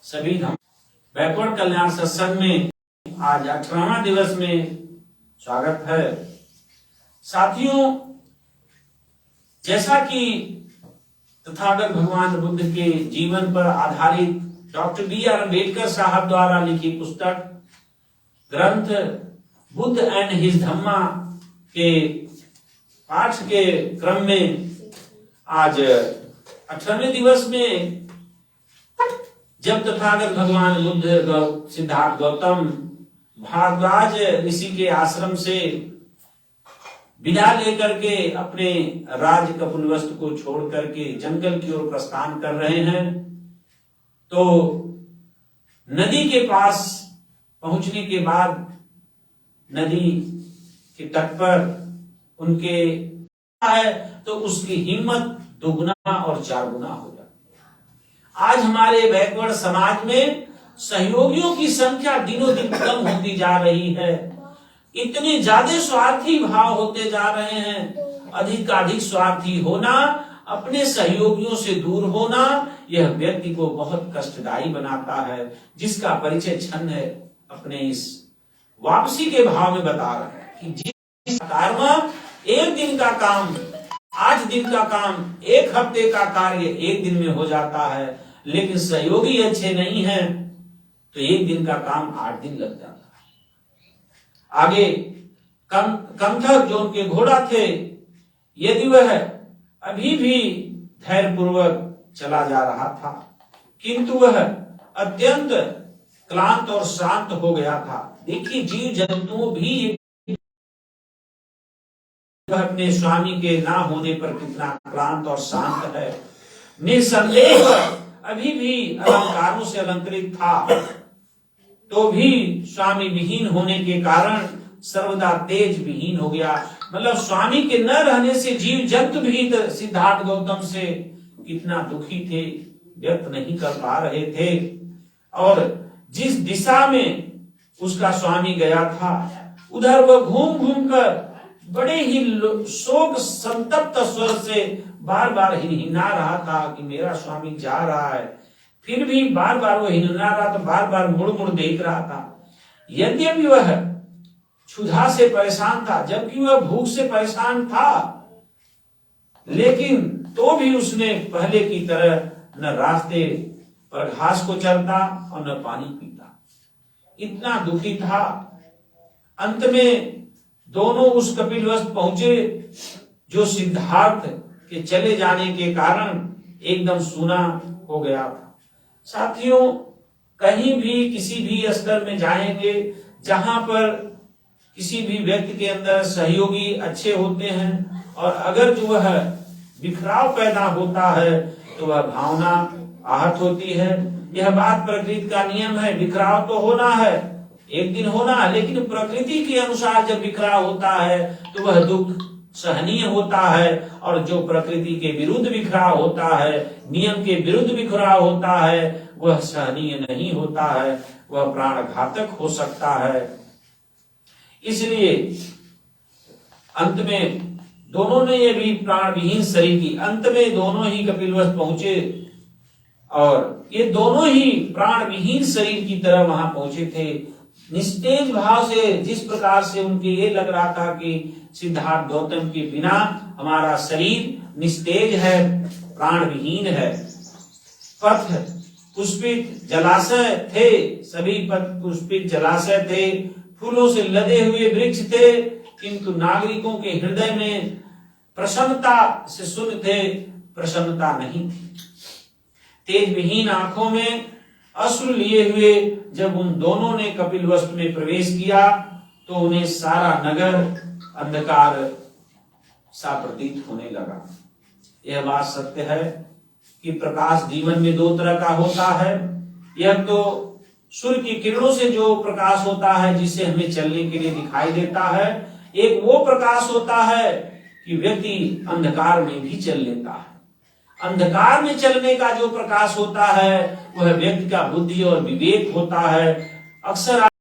सभी बैकवर्ड कल्याण सत्संग में आज 18वां दिवस में स्वागत है। साथियों, जैसा कि तथागत भगवान बुद्ध के जीवन पर आधारित डॉक्टर बी.आर. अम्बेडकर साहब द्वारा लिखी पुस्तक ग्रंथ बुद्ध एंड हिज धम्मा के पाठ के क्रम में आज 18वें दिवस में जब तथागत भगवान बुद्ध सिद्धार्थ गौतम भारद्वाज ऋषि के आश्रम से विदा लेकर के अपने राज कपिलवस्तु को छोड़ करके जंगल की ओर प्रस्थान कर रहे हैं, तो नदी के पास पहुंचने के बाद नदी के तट पर उनके है तो उसकी हिम्मत दुगुना और चार गुना हो जाती है। आज हमारे बैकवर्ड समाज में सहयोगियों की संख्या दिनों दिन कम होती जा रही है। इतने ज्यादा स्वार्थी भाव होते जा रहे हैं। अधिक स्वार्थी होना, अपने सहयोगियों से दूर होना, यह व्यक्ति को बहुत कष्टदायी बनाता है, जिसका परिचय छन्न है अपने इस वापसी के भाव में बता रहे हैं कि जिस कर्म एक दिन का काम 8 दिन का काम, 1 हफ्ते का कार्य 1 दिन में हो जाता है, लेकिन सहयोगी अच्छे नहीं हैं तो 1 दिन का काम 8 दिन लग जाता है। आगे कंथक जो उनके घोड़ा थे, यदि वह अभी भी धैर्य पूर्वक चला जा रहा था, किंतु वह अत्यंत क्लांत और शांत हो गया था। देखिए, जीव जंतुओं भी अपने स्वामी के ना होने पर कितना क्लांत और शांत है। निसंदेह अभी भी अलंकारों से अलंकृत था, तो भी स्वामी विहीन होने के कारण सर्वदा तेज विहीन हो गया। मतलब स्वामी के न रहने से जीव जंतु भी सिद्धार्थ गौतम से कितना दुखी थे, व्यक्त नहीं कर पा रहे थे। और जिस दिशा में उसका स्वामी गया था, उधर वह घूम घूम कर बड़े ही शोक संतप्त स्वर से बार बार हिनहिना रहा था कि मेरा स्वामी जा रहा है। फिर भी बार बार वो हिनहिना रहा, तो बार बार मुड़ मुड़ देख रहा था। यद्यपि वह क्षुधा से परेशान था, जबकि वह भूख से परेशान था, लेकिन तो भी उसने पहले की तरह न रास्ते पर घास को चरता और न पानी पीता। इतना दुखी था। अंत में दोनों उस कपिलवस्तु पहुंचे जो सिद्धार्थ के चले जाने के कारण एकदम सूना हो गया था। साथियों, कहीं भी किसी भी स्तर में जाएंगे जहां पर किसी भी व्यक्ति के अंदर सहयोगी अच्छे होते हैं, और अगर जो वह बिखराव पैदा होता है तो वह भावना आहत होती है। यह बात प्रकृति का नियम है, बिखराव तो होना है, एक दिन होना है, लेकिन प्रकृति के अनुसार जब बिखराव होता है तो वह दुख सहनीय होता है। और जो प्रकृति के विरुद्ध बिखराव होता है, नियम के विरुद्ध बिखराव होता है, वह सहनीय नहीं होता है, वह प्राणघातक हो सकता है। इसलिए अंत में दोनों ने ये भी प्राण विहीन शरीर की, अंत में दोनों ही कपिलवस्तु पहुंचे और ये दोनों ही प्राण विहीन शरीर की तरह वहां पहुंचे थे। निस्तेज भाव से, जिस प्रकार से उनके ये लग रहा था कि सिद्धार्थ गौतम के बिना हमारा शरीर निस्तेज है, प्राण विहीन है। पथ पुष्पित जलाशय थे, सभी पथ पुष्पित जलाशय थे, फूलों से लदे हुए वृक्ष थे, किंतु नागरिकों के हृदय में प्रसन्नता से शून्य थे, प्रसन्नता नहीं थी। तेज विहीन आंखों में अश्रु लिए हुए जब उन दोनों ने कपिलवस्तु में प्रवेश किया तो उन्हें सारा नगर अंधकार सा प्रतीत होने लगा। यह बात सत्य है कि प्रकाश जीवन में 2 तरह का होता है। यह तो सूर्य की किरणों से जो प्रकाश होता है, जिससे हमें चलने के लिए दिखाई देता है। एक वो प्रकाश होता है कि व्यक्ति अंधकार में भी चल लेता है। अंधकार में चलने का जो प्रकाश होता है वह व्यक्ति का बुद्धि और विवेक होता है। अक्सर